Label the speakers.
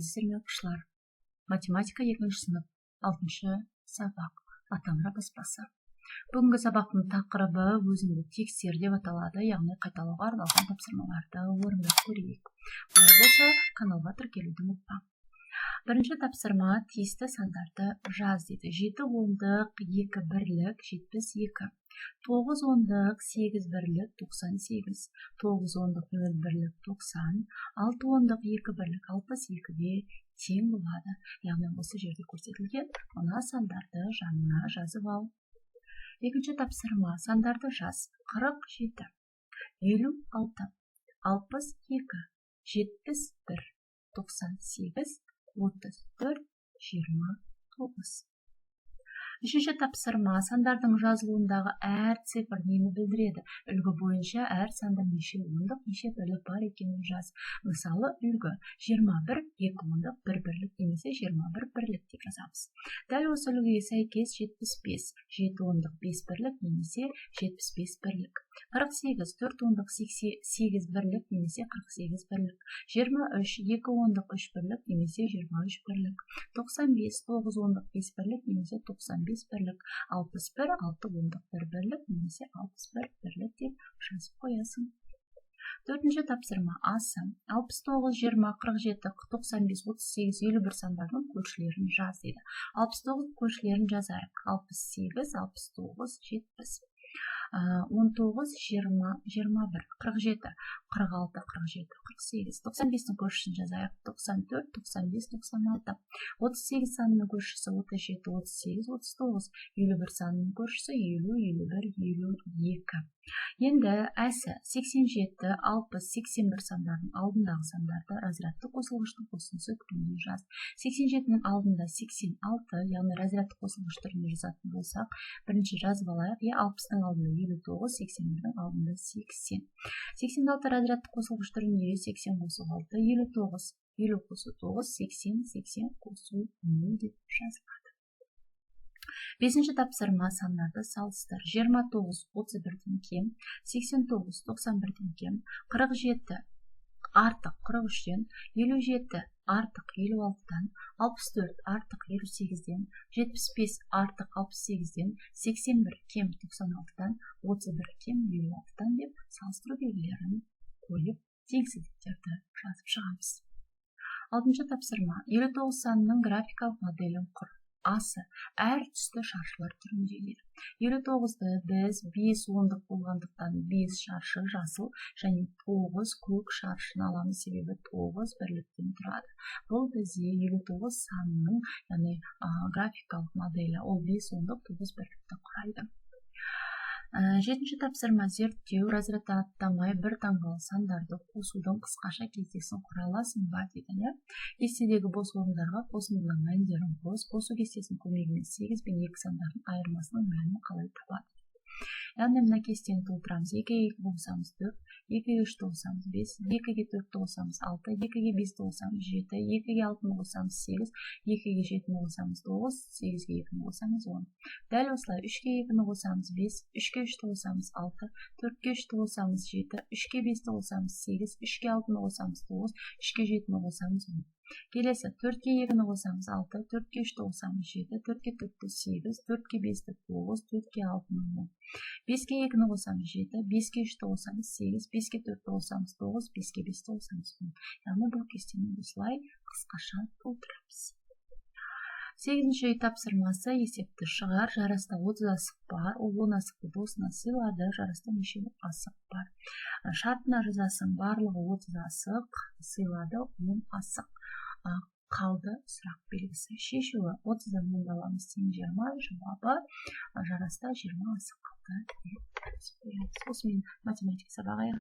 Speaker 1: Сәлеметсіздер ме оқушылар? Математика 2-ші сынып 6-шы сабақ. Атамұра баспасы. Бүгінгі сабақтың тақырыбы өзіңді тексер деп аталады, яғни қайталауға арналған тапсырмаларды орындап көрейік. Олай болса, каналға тіркелуді ұмытпа. Бірінші тапсырма тиісті сандарды жаз дейді. 7 ондық 2 бірлік 72. 9 ондық 8 бірлік 98. 9 ондық 0 бірлік 90. 6 ондық 2 бірлік 62-ге тең болады. Яғни осы жерде көрсетілген мына сандарды жанына жазып ал. Екінші тапсырма сандарды жаз. 47, 56, 62, 71, 98, 34, 29. Үшінші тапсырма сандардың жазылуындағы әр цифр нені білдіреді? Үлгі бойынша әр санда неше ондық, неше бірлік бар екенін жаз. Мысалы, үлгі 21, 2 ондық, 1 бірлік немесе 21 бірлік деп жазамыз. Дәл осы үлгіге сәйкес 75, 7 ондық 5 бірлік немесе 75 бірлік. 48, 4 ондық 8 бірлік немесе 48 бірлік. 23, 2 ондық 3 бірлік немесе 23 бірлік. 95, 9 ондық 5 бірлік немесе 95 бірлік. 61, 6 ондық 1 бірлік немесе 61 бірлік деп жазып қоясың. Төртінші тапсырма асы. 69, 20, 47, 95, 38, 51 сандардың көршілерін жаз дейді. 69 көршілерін жазайық. 68, 69, 70. 19, 20, 21, 47, 46, 47, 48, 95-дің көршісін жазайық. 94, 95, 96. 38 санының көршісі 37, 38, 39. 51 санының көршісі 50, 51, 52. Енді әсі 87, 60, 81 сандардың алдындағы сандарды разрядты қосылғыштың қосындысы түрінде жаз. 87-нің алдында 86, яғни разрядты қосылғыш түрінде жазатын болсақ, бірінші жазып алайық. 60-ның алдында 59, 81-дің алдында 80. 86 разрядты қосылғыш түрінде 80 қосу 6, 59, 50 қосу 9, 80, 80 қосу 0 деп жазылады. Бесінші тапсырма сандарды салыстыр. 29, 31-ден кем, 89, 91-ден кем, 47 артық 43-ден, 57 артық 56-дан, 64 артық 58-ден, 75 артық 68-ден, 81 кем 96-дан, 31 кем 56-дан деп салыстыру белгілерін қойып, теңсіздіктерді жазып шығамыз. Алтыншы тапсырма 59 санының графикалық моделін құр. Асы әр түсті шаршылар түріндегі. 59-ды біз 5 ондық болғандықтан 5 шаршы жасыл және 9 көк шаршыны аламыз, себебі 9 бірліктен тұрады. Бұл бізде 59 санының, яғни графикалық моделі, ол 5 ондық 9 бірлікті құрайды. Жетінші тапсырма зерттеу, разрядты аттамай бір таңбалы сандарды қосудың қысқаша кестесін құра аласың ба дейді. Кестедегі бос орындарға қосындының мәндерін қосу кестесінің көмегімен 8 пен 2 сандардың айырмасының мәнін қалай табады. Яғни мына кестені толтырамыз. 2-ге 2 қосамыз 4, 2-ге 3 қосамыз 5, 2-ге 4 қосамыз 6, 2-ге 5 қосамыз 7, 2-ге 6 қосамыз 8, 2-ге 7 қосамыз 9, 8-ге 2 қосамыз 10. Дәл осылай 3-ге 2 қосамыз 5, 3-ге 3 қосамыз 6, 4-ге 3 қосамыз 7, 3-ге 5 қосамыз 8, 3-ге 6 қосамыз 9, 3-ге 7 қосамыз 10. Келесі 4-ге 2 қосамыз 6, 4-ге 3 қосамыз 7, 4-ге 4 8, 4-ге 5 9, 4-ге 6 10. 5-ке 2 қосамыз 7, 5-ке 3 қосамыз 8, 5-ке 4 қосамыз 9, 5-ке 5 қосамыз 10. Яғни бұл кестені осылай қысқаша толтырамыз. 8-ші тапсырмасы есепті шығар. Жараста 30 асық бар, ол 10 асықты досына сыйлады. Жараста неше асық бар? Шартына жазасың, барлығы 30 асық, сыйлады 10 асық. Қалды сұрақ белгісі. Шешуі 30-дан 10 аламыз тең 20, жауабы жараста 20 асық қалды. Осымен математика сабағы